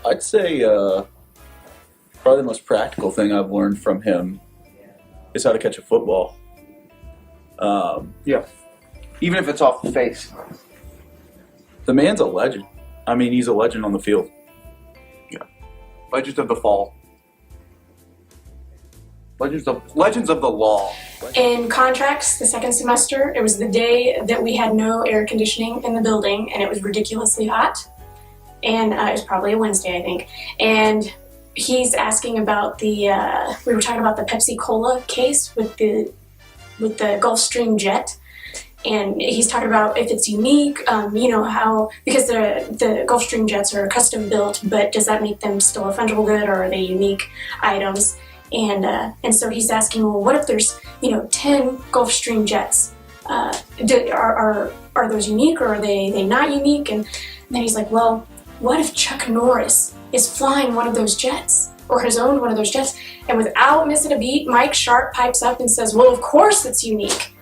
I'd say probably the most practical thing I've learned from him is how to catch a football. Yeah. Even if it's off the face. The man's a legend. I mean, he's a legend on the field. Yeah. Legends of the Fall. Legends of the Law. In contracts, the second semester, it was the day that we had no air conditioning in the building, and it was ridiculously hot. And it was probably a Wednesday, I think. And he's asking about we were talking about the Pepsi Cola case with the Gulfstream jet. And he's talking about if it's unique, how, because the Gulfstream jets are custom built, but does that make them still a fungible good, or are they unique items? And so he's asking, well, what if there's 10 Gulfstream jets? Are those unique, or are they not unique? And then he's like, well, what if Chuck Norris is flying one of those jets, or has owned one of those jets? And without missing a beat, Mike Sharp pipes up and says, well, of course it's unique.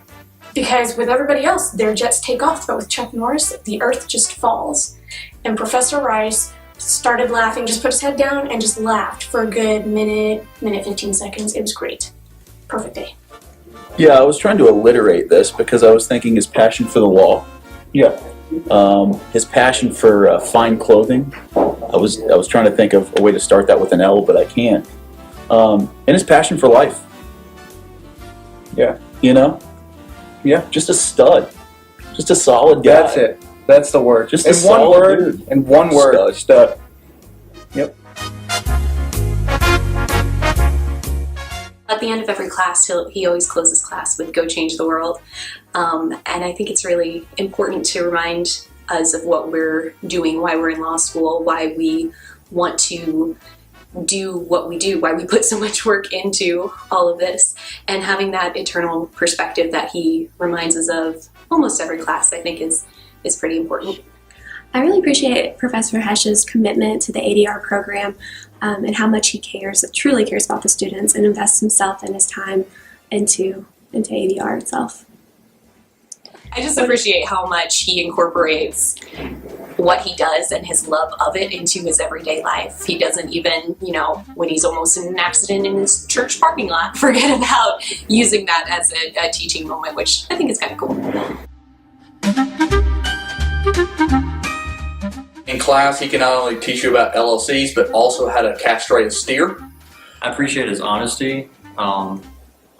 Because with everybody else, their jets take off, but with Chuck Norris, the earth just falls. And Professor Rice started laughing, just put his head down and just laughed for a good minute 15 seconds. It was great. Perfect day. Yeah, I was trying to alliterate this because I was thinking his passion for the law. Yeah. His passion for fine clothing. I was trying to think of a way to start that with an L, but I can't. And his passion for life. Yeah. Yeah, just a stud. Just a solid guy. That's it. That's the word. Just in one word. Dude. In one word. Stud. Yep. At the end of every class, he always closes class with "Go change the world," and I think it's really important to remind us of what we're doing, why we're in law school, why we want to do what we do, why we put so much work into all of this, and having that eternal perspective that he reminds us of almost every class, I think is pretty important. I really appreciate Professor Hesch's commitment to the ADR program and how much he truly cares about the students, and invests himself and his time into ADR itself. I just appreciate how much he incorporates what he does and his love of it into his everyday life. He doesn't even, when he's almost in an accident in his church parking lot, forget about using that as a teaching moment, which I think is kind of cool. In class, he can not only teach you about LLCs, but also how to castrate a steer. I appreciate his honesty. I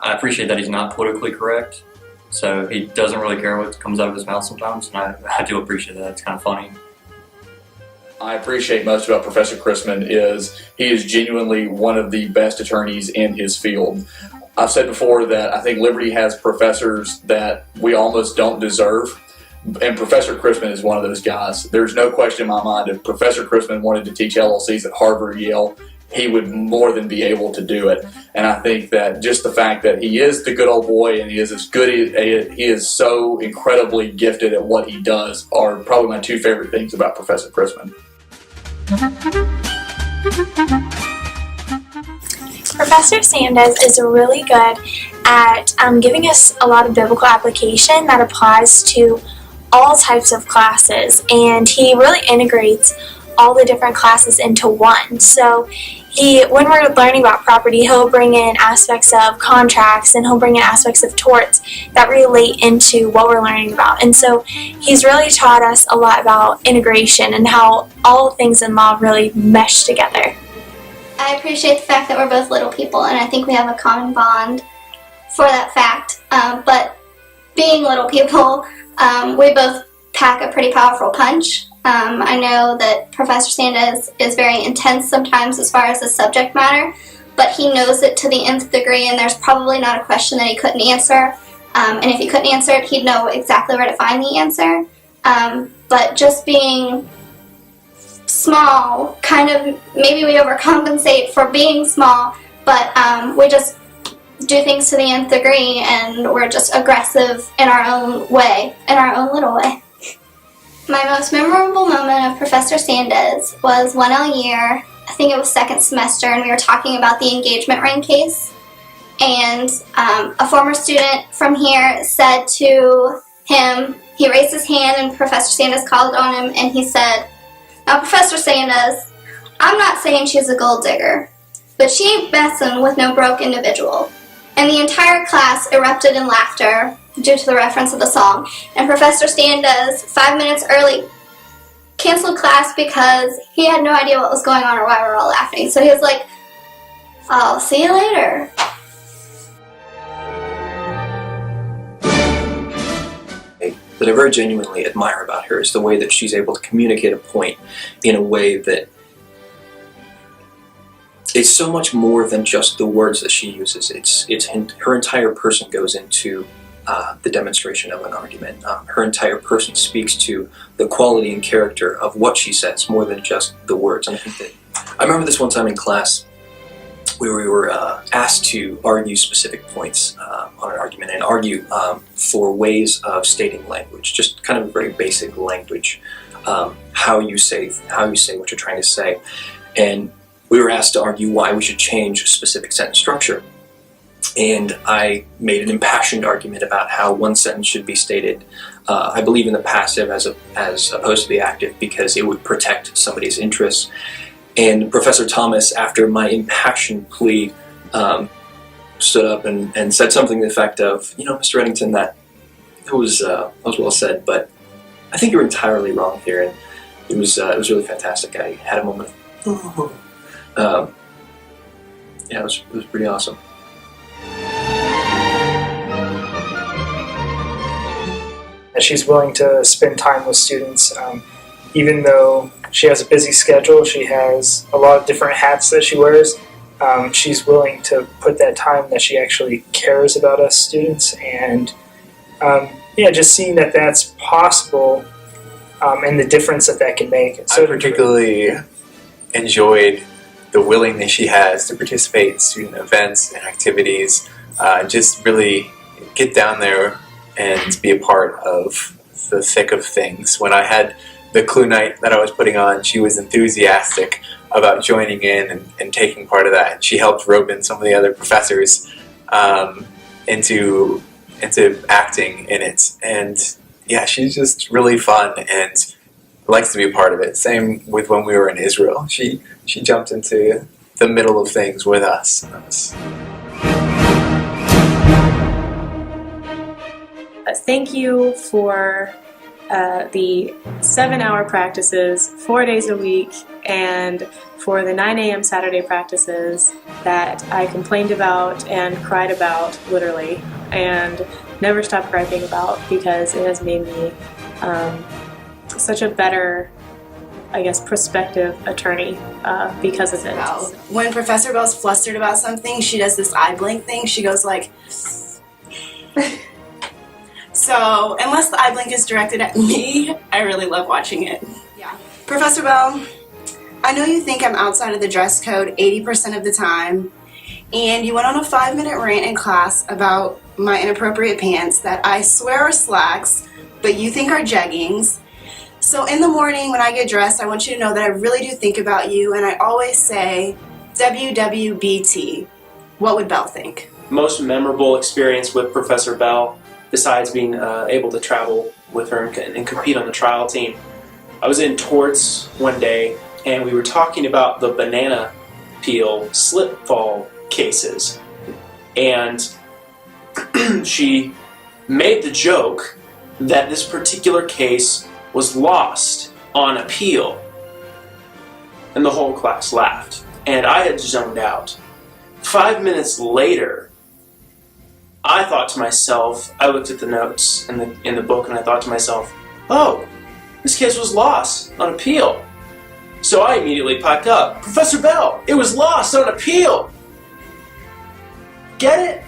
appreciate that he's not politically correct. So he doesn't really care what comes out of his mouth sometimes, and I do appreciate that. It's kind of funny. I appreciate most about Professor Chrisman is he is genuinely one of the best attorneys in his field. I've said before that I think Liberty has professors that we almost don't deserve, and Professor Chrisman is one of those guys. There's no question in my mind if Professor Chrisman wanted to teach LLCs at Harvard or Yale, he would more than be able to do it. And I think that just the fact that he is the good old boy and he is as good, he is so incredibly gifted at what he does are probably my two favorite things about Professor Chrisman. Professor Sanders is really good at giving us a lot of biblical application that applies to all types of classes, and he really integrates all the different classes into one. So when we're learning about property, he'll bring in aspects of contracts, and he'll bring in aspects of torts that relate into what we're learning about. And so he's really taught us a lot about integration and how all things in law really mesh together. I appreciate the fact that we're both little people, and I think we have a common bond for that fact. But being little people, we both pack a pretty powerful punch. I know that Professor Sanders is very intense sometimes as far as the subject matter, but he knows it to the nth degree, and there's probably not a question that he couldn't answer. And if he couldn't answer it, he'd know exactly where to find the answer. But just being small, kind of, maybe we overcompensate for being small, but we just do things to the nth degree, and we're just aggressive in our own way, in our own little way. My most memorable moment of Professor Sanders was one year, I think it was second semester, and we were talking about the engagement ring case. And a former student from here said to him, he raised his hand and Professor Sanders called on him, and he said, "Now, Professor Sanders, I'm not saying she's a gold digger, but she ain't messing with no broke individual. And the entire class erupted in laughter due to the reference of the song, and Professor Standas, 5 minutes early, canceled class because he had no idea what was going on or why we were all laughing. So he was like, I'll see you later. That I very genuinely admire about her is the way that she's able to communicate a point in a way that is so much more than just the words that she uses. Her entire person goes into the demonstration of an argument. Her entire person speaks to the quality and character of what she says more than just the words. And I think that I remember this one time in class where we were asked to argue specific points on an argument and argue for ways of stating language, just kind of very basic language, how you say what you're trying to say. And we were asked to argue why we should change specific sentence structure. And I made an impassioned argument about how one sentence should be stated, I believe, in the passive as opposed to the active, because it would protect somebody's interests. And Professor Thomas, after my impassioned plea, stood up and said something to the effect of, Mr. Reddington, that was well said, but I think you're entirely wrong here. And it was really fantastic. I had a moment of, it was pretty awesome. She's willing to spend time with students, even though she has a busy schedule. She has a lot of different hats that she wears. She's willing to put that time that she actually cares about us students, and just seeing that that's possible and the difference that can make. I particularly enjoyed the willingness she has to participate in student events and activities, just really get down there and be a part of the thick of things. When I had the clue night that I was putting on, she was enthusiastic about joining in and taking part of that. She helped rope in some of the other professors into acting in it. And yeah, she's just really fun and likes to be a part of it. Same with when we were in Israel. She jumped into the middle of things with us. Thank you for the 7-hour practices 4 days a week, and for the 9 a.m. Saturday practices that I complained about and cried about, literally, and never stopped griping about, because it has made me such a better, prospective attorney because of it. When Professor Bell's flustered about something, she does this eye blink thing. She goes like... So, unless the eye blink is directed at me, I really love watching it. Yeah. Professor Bell, I know you think I'm outside of the dress code 80% of the time, and you went on a 5-minute rant in class about my inappropriate pants that I swear are slacks, but you think are jeggings. So in the morning when I get dressed, I want you to know that I really do think about you, and I always say, WWBT. What would Bell think? Most memorable experience with Professor Bell, besides being able to travel with her and compete on the trial team. I was in torts one day, and we were talking about the banana peel slip fall cases. And she made the joke that this particular case was lost on appeal. And the whole class laughed. And I had zoned out. 5 minutes later, I thought to myself, I looked at the notes in the book, and I thought to myself, oh, this case was lost on appeal. So I immediately piped up, Professor Bell, it was lost on appeal. Get it?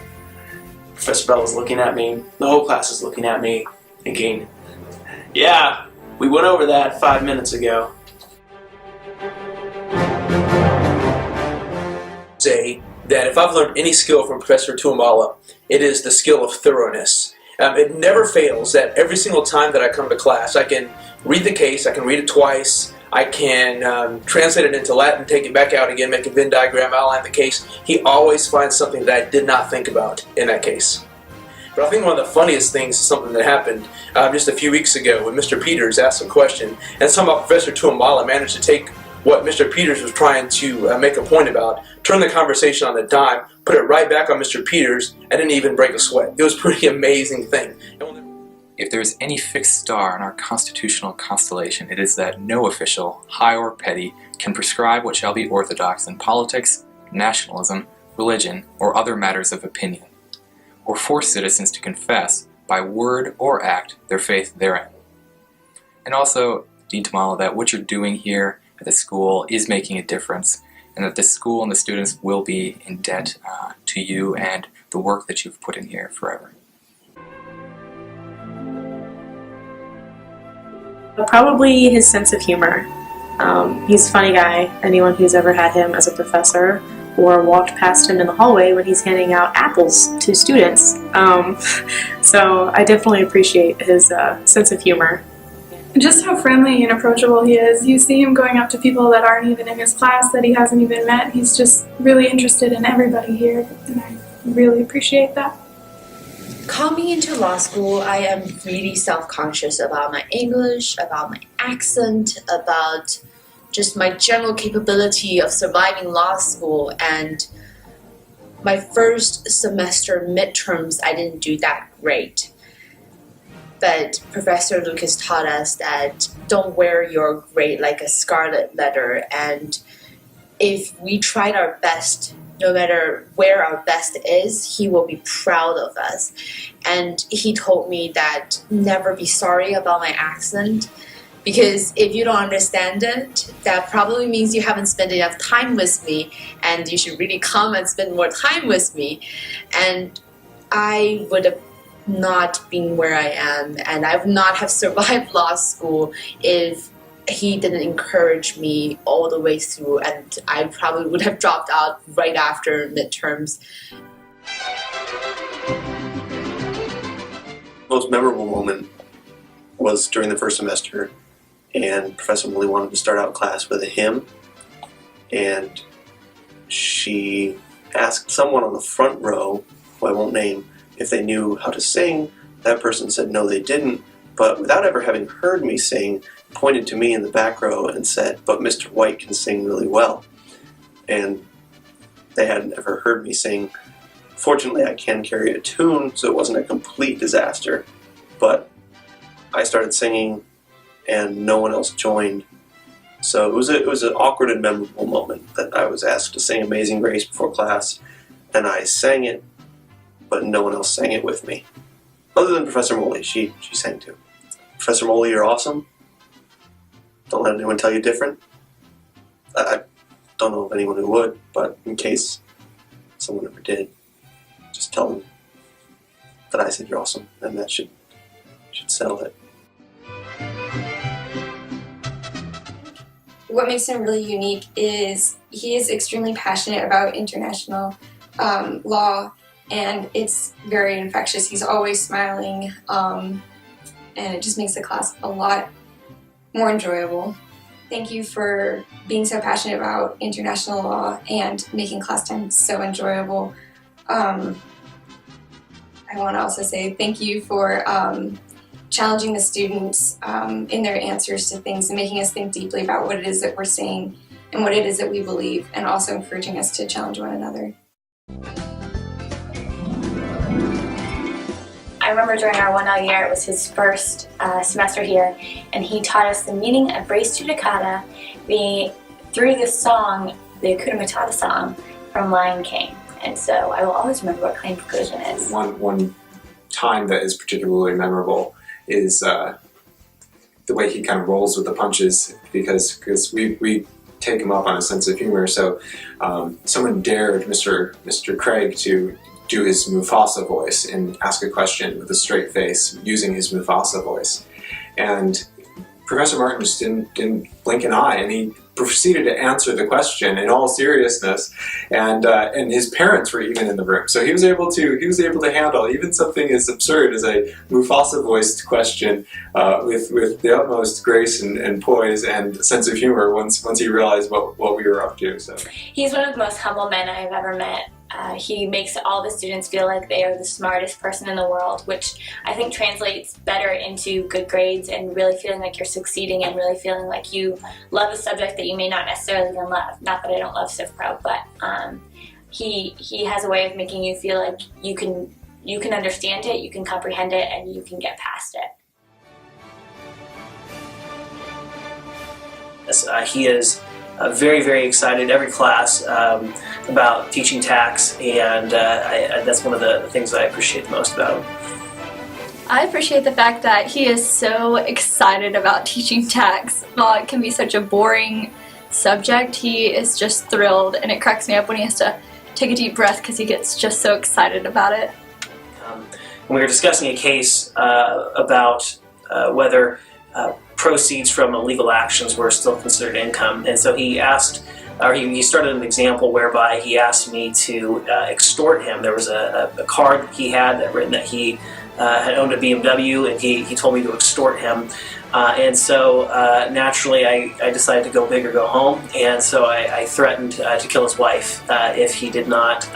Professor Bell is looking at me, the whole class is looking at me, thinking, yeah, we went over that 5 minutes ago. Say that if I've learned any skill from Professor Tuamala, it is the skill of thoroughness. It never fails that every single time that I come to class, I can read the case, I can read it twice, I can translate it into Latin, take it back out again, make a Venn diagram, outline the case. He always finds something that I did not think about in that case. But I think one of the funniest things is something that happened just a few weeks ago when Mr. Peters asked a question, and somehow Professor Tuamala managed to take what Mr. Peters was trying to make a point about, turned the conversation on a dime, put it right back on Mr. Peters, and didn't even break a sweat. It was a pretty amazing thing. If there is any fixed star in our constitutional constellation, it is that no official, high or petty, can prescribe what shall be orthodox in politics, nationalism, religion, or other matters of opinion, or force citizens to confess, by word or act, their faith therein. And also, Dean Tamala, that what you're doing here at the school is making a difference, and that the school and the students will be in debt to you and the work that you've put in here forever. Probably his sense of humor. He's a funny guy. Anyone who's ever had him as a professor or walked past him in the hallway when he's handing out apples to students. So I definitely appreciate his sense of humor. Just how friendly and approachable he is. You see him going up to people that aren't even in his class, that he hasn't even met. He's just really interested in everybody here, and I really appreciate that. Coming into law school, I am really self-conscious about my English, about my accent, about just my general capability of surviving law school. And my first semester midterms, I didn't do that great. But Professor Lucas taught us that don't wear your grade like a scarlet letter, and if we tried our best, no matter where our best is, he will be proud of us. And he told me that never be sorry about my accent, because if you don't understand it, that probably means you haven't spent enough time with me, and you should really come and spend more time with me. And I would have not been where I am, and I would not have survived law school if he didn't encourage me all the way through, and I probably would have dropped out right after midterms. Most memorable moment was during the first semester, and Professor Molly wanted to start out class with a hymn, and she asked someone on the front row, who I won't name, if they knew how to sing. That person said no, they didn't, but without ever having heard me sing, pointed to me in the back row and said, "But Mr. White can sing really well." And they hadn't ever heard me sing. Fortunately, I can carry a tune, so it wasn't a complete disaster, but I started singing and no one else joined. So it was an awkward and memorable moment that I was asked to sing Amazing Grace before class, and I sang it, but no one else sang it with me. Other than Professor Moley, she sang too. Professor Moley, you're awesome. Don't let anyone tell you different. I don't know of anyone who would, but in case someone ever did, just tell them that I said you're awesome, and that should settle it. What makes him really unique is he is extremely passionate about international law, and it's very infectious. He's always smiling, and it just makes the class a lot more enjoyable. Thank you for being so passionate about international law and making class time so enjoyable. I want to also say thank you for challenging the students in their answers to things and making us think deeply about what it is that we're saying and what it is that we believe, and also encouraging us to challenge one another. I remember during our 1L year, it was his first semester here, and he taught us the meaning of res judicata through the song, the Hakuna Matata song from Lion King. And so I will always remember what claim preclusion is. One time that is particularly memorable is the way he kind of rolls with the punches, because we take him up on a sense of humor. So someone dared Mr. Craig to do his Mufasa voice and ask a question with a straight face using his Mufasa voice. And Professor Martin just didn't blink an eye, and he proceeded to answer the question in all seriousness, and his parents were even in the room. So he was able to handle even something as absurd as a Mufasa voiced question with the utmost grace and poise and sense of humor once he realized what we were up to. So He's one of the most humble men I've ever met, he makes all the students feel like they are the smartest person in the world, which I think translates better into good grades and really feeling like you're succeeding and really feeling like you love a subject that you may not necessarily even love. Not that I don't love Civ Pro, but he has a way of making you feel like you can understand it, you can comprehend it, and you can get past it. He is very, very excited every class about teaching tax, and that's one of the things that I appreciate the most about him. I appreciate the fact that he is so excited about teaching tax. While it can be such a boring subject, he is just thrilled, and it cracks me up when he has to take a deep breath because he gets just so excited about it. We were discussing a case about whether proceeds from illegal actions were still considered income, and so he asked, or he started an example whereby he asked me to extort him. There was a card he had that written that he had owned a BMW, and he told me to extort him. And so naturally I decided to go big or go home, and so I threatened to kill his wife if he did not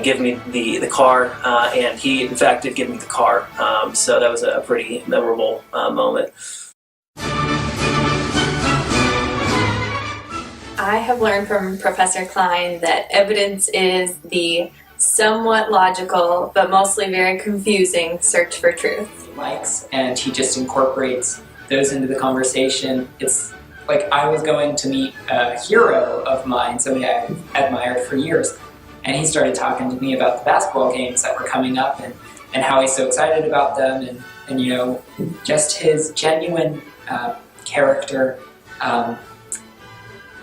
give me the car, and he in fact did give me the car. So that was a pretty memorable moment. I have learned from Professor Klein that evidence is the somewhat logical, but mostly very confusing search for truth. Likes, and he just incorporates those into the conversation. It's like I was going to meet a hero of mine, somebody I've admired for years, and he started talking to me about the basketball games that were coming up and how he's so excited about them, and you know, just his genuine character.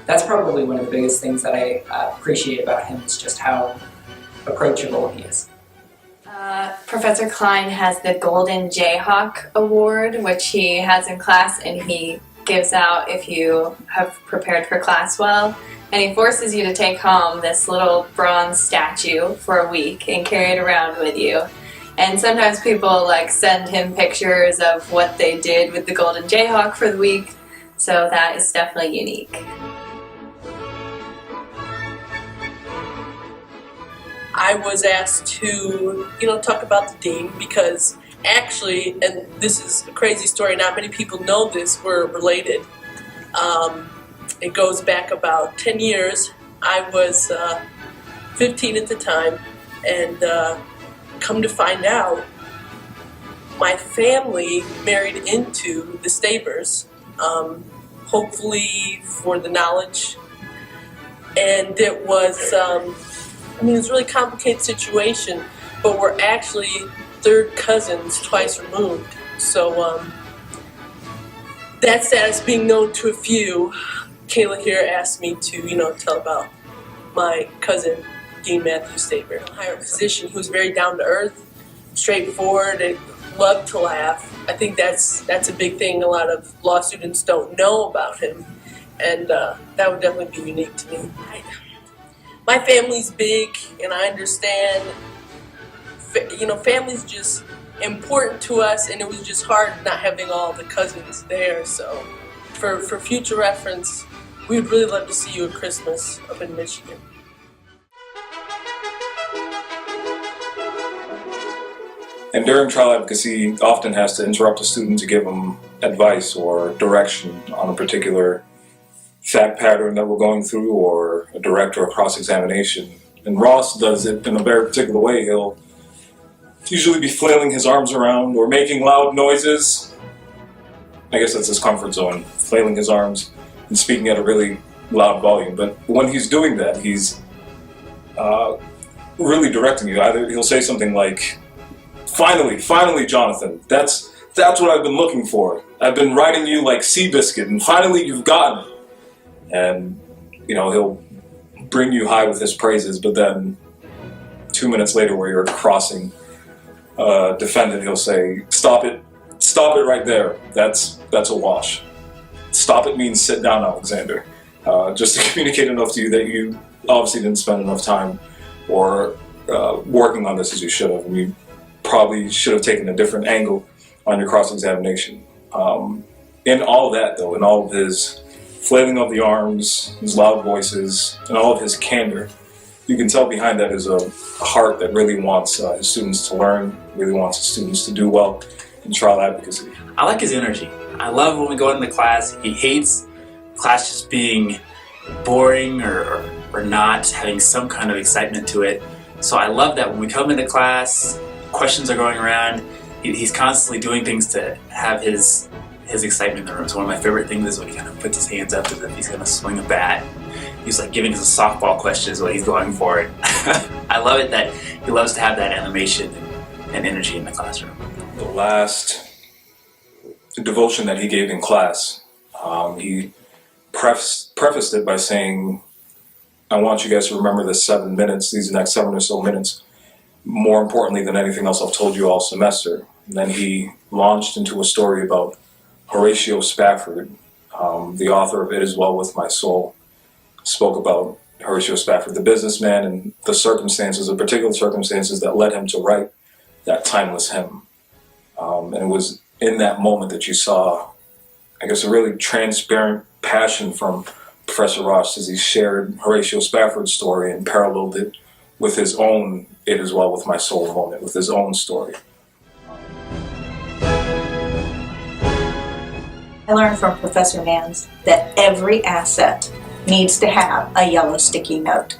That's probably one of the biggest things that I appreciate about him, is just how approachable he is. Professor Klein has the Golden Jayhawk Award, which he has in class, and he gives out if you have prepared for class well. And he forces you to take home this little bronze statue for a week and carry it around with you. And sometimes people send him pictures of what they did with the Golden Jayhawk for the week. So that is definitely unique. I was asked to, talk about the dean because actually, and this is a crazy story, not many people know this, we're related. It goes back about 10 years. I was 15 at the time, and come to find out, my family married into the Stabers, hopefully for the knowledge. And it was... it was a really complicated situation, but we're actually third cousins twice removed. So that status being known to a few, Kayla here asked me to, tell about my cousin, Dean Matthew Staber. A higher position, he was very down to earth, straightforward, and loved to laugh. I think that's a big thing a lot of law students don't know about him, and that would definitely be unique to me. My family's big, and I understand, family's just important to us, and it was just hard not having all the cousins there. So for future reference, we would really love to see you at Christmas up in Michigan. And during trial advocacy, often has to interrupt a student to give them advice or direction on a particular fact pattern that we're going through, or a direct or a cross-examination. And Ross does it in a very particular way. He'll usually be flailing his arms around or making loud noises. I guess that's his comfort zone, flailing his arms and speaking at a really loud volume. But when he's doing that, he's really directing you. Either he'll say something like, finally, Jonathan, that's what I've been looking for. I've been writing you like Seabiscuit, and finally you've gotten it. And, he'll bring you high with his praises, but then 2 minutes later where you're crossing defendant, he'll say, stop it right there. That's a wash. Stop it means sit down, Alexander. Just to communicate enough to you that you obviously didn't spend enough time or working on this as you should have. And you probably should have taken a different angle on your cross-examination. In all of that, though, in all of his flailing of the arms, his loud voices, and all of his candor, you can tell behind that is a heart that really wants his students to learn, really wants his students to do well in trial advocacy. I like his energy. I love when we go into class. He hates class just being boring or not having some kind of excitement to it. So I love that when we come into class, questions are going around, he's constantly doing things to have his excitement in the room. So one of my favorite things is when he kind of puts his hands up as if he's going to swing a bat. He's like giving us a softball question is what he's going for it. I love it that he loves to have that animation and energy in the classroom. The last devotion that he gave in class, he prefaced it by saying, I want you guys to remember this 7 minutes, these next 7 or so minutes, more importantly than anything else I've told you all semester. And then he launched into a story about Horatio Spafford, the author of It Is Well With My Soul, spoke about Horatio Spafford, the businessman, and the circumstances, the particular circumstances that led him to write that timeless hymn. And it was in that moment that you saw, I guess, a really transparent passion from Professor Ross as he shared Horatio Spafford's story and paralleled it with his own It Is Well With My Soul moment, with his own story. I learned from Professor Mans that every asset needs to have a yellow sticky note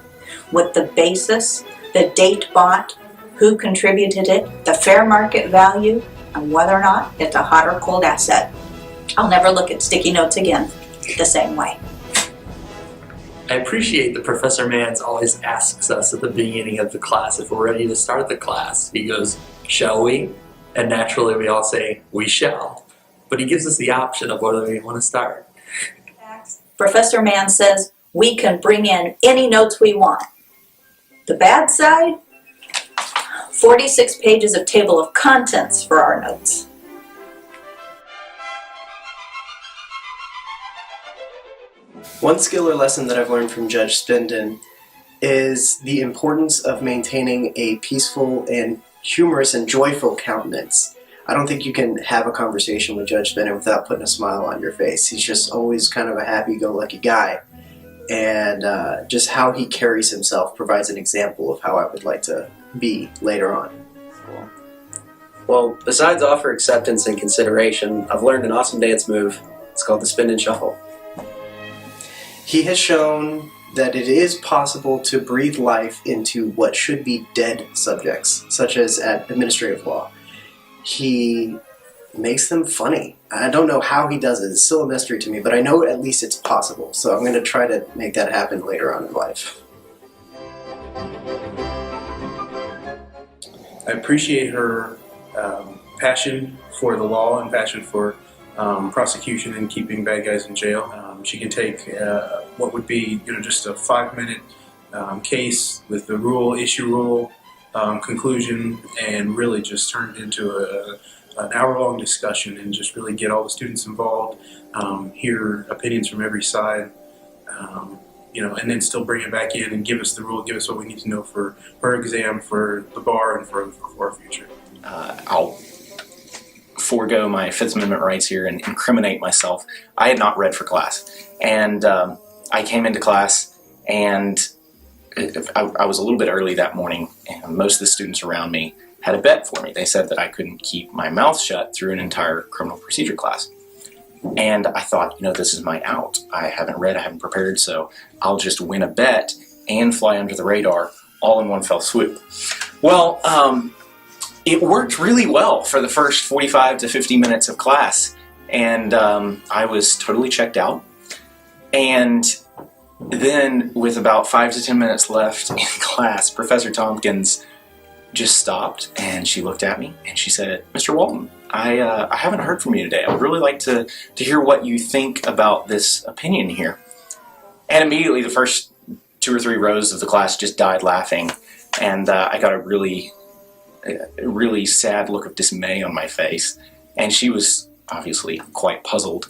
with the basis, the date bought, who contributed it, the fair market value, and whether or not it's a hot or cold asset. I'll never look at sticky notes again the same way. I appreciate that Professor Mans always asks us at the beginning of the class if we're ready to start the class. He goes, shall we? And naturally we all say, we shall. But he gives us the option of whether we want to start. Professor Mans says we can bring in any notes we want. The bad side? 46 pages of table of contents for our notes. One skill or lesson that I've learned from Judge Spindon is the importance of maintaining a peaceful and humorous and joyful countenance. I don't think you can have a conversation with Judge Spindon without putting a smile on your face. He's just always kind of a happy-go-lucky guy. And just how he carries himself provides an example of how I would like to be later on. Well, besides offer acceptance and consideration, I've learned an awesome dance move. It's called the spin and shuffle. He has shown that it is possible to breathe life into what should be dead subjects, such as at administrative law. He makes them funny. I don't know how he does it. It's still a mystery to me, but I know at least it's possible. So I'm going to try to make that happen later on in life. I appreciate her passion for the law and passion for prosecution and keeping bad guys in jail. She can take what would be, just a 5-minute case with the issue rule, conclusion, and really just turn it into an hour-long discussion and just really get all the students involved, hear opinions from every side, and then still bring it back in and give us the rule, give us what we need to know for our exam, for the bar, and for our future. I'll forego my Fifth Amendment rights here and incriminate myself. I had not read for class, and I came into class, and I was a little bit early that morning, and most of the students around me had a bet for me. They said that I couldn't keep my mouth shut through an entire criminal procedure class. And I thought, this is my out. I haven't read, I haven't prepared, so I'll just win a bet and fly under the radar all in one fell swoop. Well, it worked really well for the first 45 to 50 minutes of class, and I was totally checked out. And then with about 5 to 10 minutes left in class, Professor Tompkins just stopped, and she looked at me, and she said, Mr. Walton, I haven't heard from you today. I would really like to hear what you think about this opinion here. And immediately the first 2 or 3 rows of the class just died laughing, and I got a really sad look of dismay on my face, and she was obviously quite puzzled.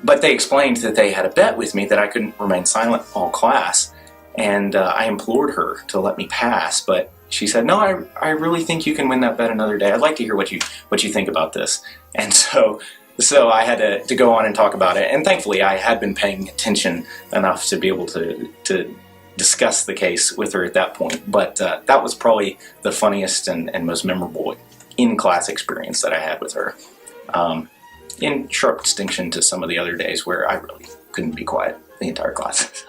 But they explained that they had a bet with me that I couldn't remain silent all class, and I implored her to let me pass, but she said, no, I really think you can win that bet another day. I'd like to hear what you think about this. And so I had to go on and talk about it, and thankfully I had been paying attention enough to be able to discuss the case with her at that point. But that was probably the funniest and most memorable in-class experience that I had with her. In sharp distinction to some of the other days where I really couldn't be quiet the entire class.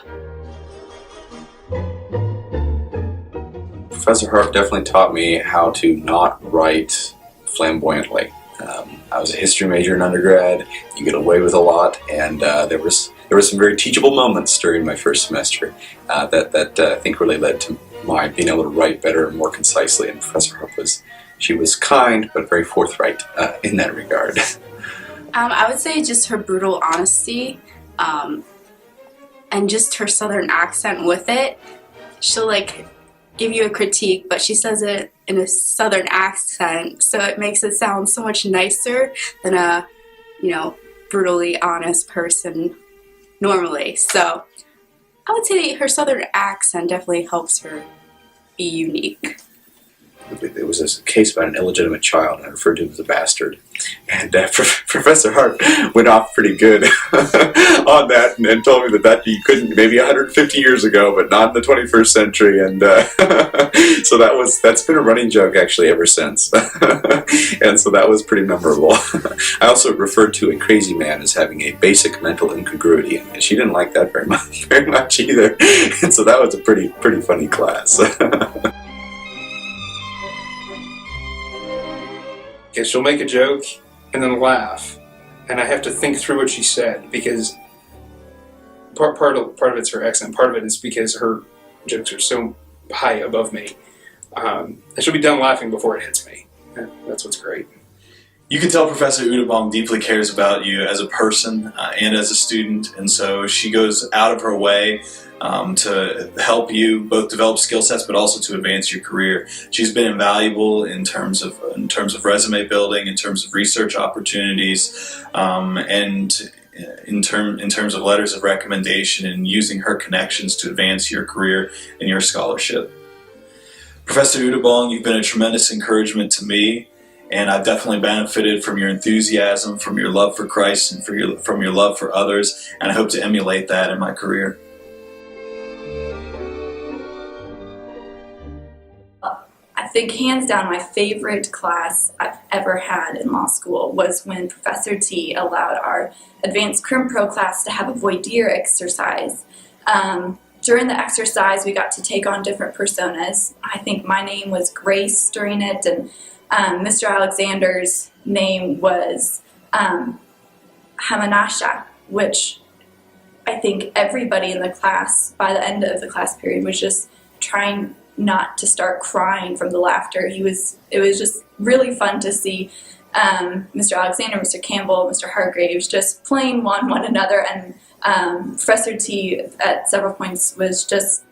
Professor Harp definitely taught me how to not write flamboyantly. I was a history major in undergrad. You get away with a lot, and there were some very teachable moments during my first semester that I think really led to my being able to write better and more concisely. And Professor Harp was kind but very forthright in that regard. I would say just her brutal honesty, and just her southern accent with it. She'll like give you a critique, but she says it in a southern accent, so it makes it sound so much nicer than a, brutally honest person normally. So I would say her southern accent definitely helps her be unique. There was this case about an illegitimate child, and I referred to him as a bastard. And Professor Hart went off pretty good on that, and told me that you couldn't, maybe 150 years ago, but not in the 21st century. And so that's been a running joke actually ever since. And so that was pretty memorable. I also referred to a crazy man as having a basic mental incongruity, and she didn't like that very much either. And so that was a pretty funny class. Okay, she'll make a joke and then laugh, and I have to think through what she said, because part of it's her accent, part of it is because her jokes are so high above me. And she'll be done laughing before it hits me. That's what's great. You can tell Professor Udabong deeply cares about you as a person and as a student, and so she goes out of her way to help you both develop skill sets, but also to advance your career. She's been invaluable in terms of resume building, in terms of research opportunities, and in terms of letters of recommendation, and using her connections to advance your career and your scholarship. Professor Udabong, you've been a tremendous encouragement to me. And I've definitely benefited from your enthusiasm, from your love for Christ, and from your love for others, and I hope to emulate that in my career. I think hands down my favorite class I've ever had in law school was when Professor T allowed our advanced crim pro class to have a voir dire exercise. During the exercise, we got to take on different personas. I think my name was Grace during it, and Mr. Alexander's name was Hamanasha, which I think everybody in the class, by the end of the class period, was just trying not to start crying from the laughter. It was just really fun to see Mr. Alexander, Mr. Campbell, Mr. Hargraves just playing one another, and Professor T at several points was just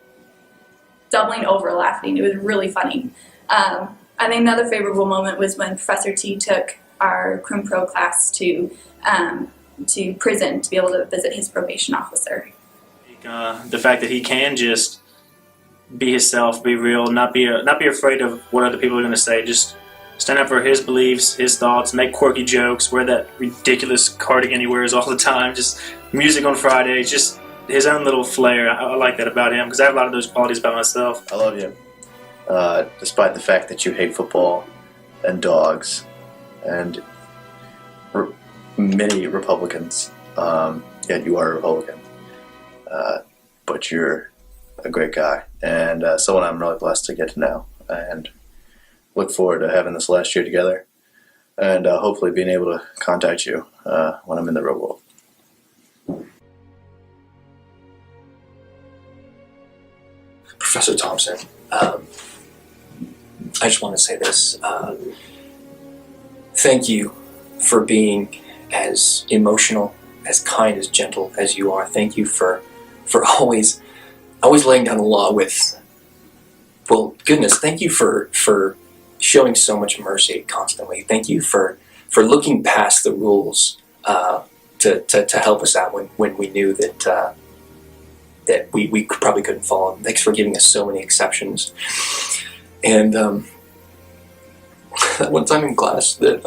doubling over laughing. It was really funny. I think another favorable moment was when Professor T took our Crim Pro class to prison to be able to visit his probation officer. The fact that he can just be himself, be real, not be afraid of what other people are going to say. Just stand up for his beliefs, his thoughts, make quirky jokes, wear that ridiculous cardigan he wears all the time, just music on Fridays, just his own little flair. I like that about him because I have a lot of those qualities about myself. I love you. Despite the fact that you hate football and dogs and many Republicans, yet you are a Republican. But you're a great guy and someone I'm really blessed to get to know, and look forward to having this last year together and hopefully being able to contact you when I'm in the real world. Professor Thompson, I just want to say this. Thank you for being as emotional, as kind, as gentle as you are. Thank you for always laying down the law with, well, goodness, thank you for showing so much mercy constantly. Thank you for looking past the rules to help us out when we knew that we probably couldn't follow them. Thanks for giving us so many exceptions. And that one time in class that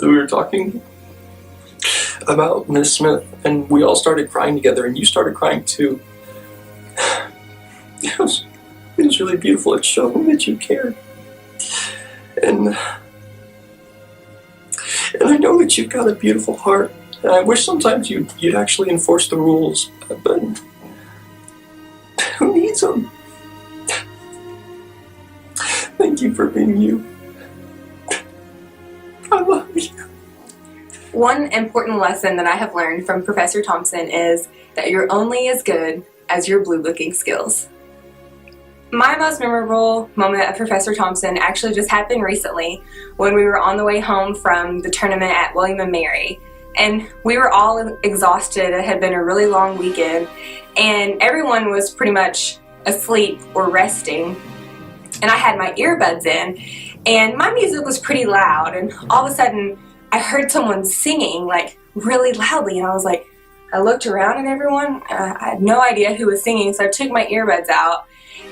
we were talking about Miss Smith, and we all started crying together, and you started crying too. It was really beautiful. It showed that you cared. And I know that you've got a beautiful heart. And I wish sometimes you'd actually enforce the rules, but who needs them? Thank you for being you. I love you. One important lesson that I have learned from Professor Thompson is that you're only as good as your blue-booking skills. My most memorable moment of Professor Thompson actually just happened recently when we were on the way home from the tournament at William & Mary. And we were all exhausted. It had been a really long weekend, and everyone was pretty much asleep or resting. And I had my earbuds in, and my music was pretty loud, and all of a sudden I heard someone singing like really loudly, and I looked around at everyone. I had no idea who was singing, so I took my earbuds out,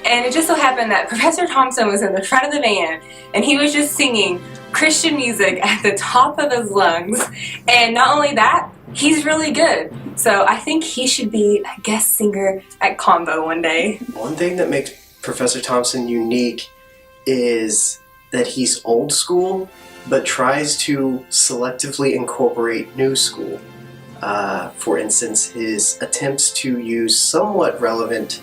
and it just so happened that Professor Thompson was in the front of the van, and he was just singing Christian music at the top of his lungs. And not only that, he's really good. So I think he should be a guest singer at Combo one day. One thing that makes Professor Thompson unique is that he's old school, but tries to selectively incorporate new school. For instance, his attempts to use somewhat relevant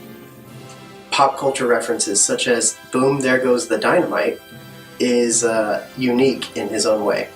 pop culture references, such as "Boom, There Goes the Dynamite," is unique in his own way.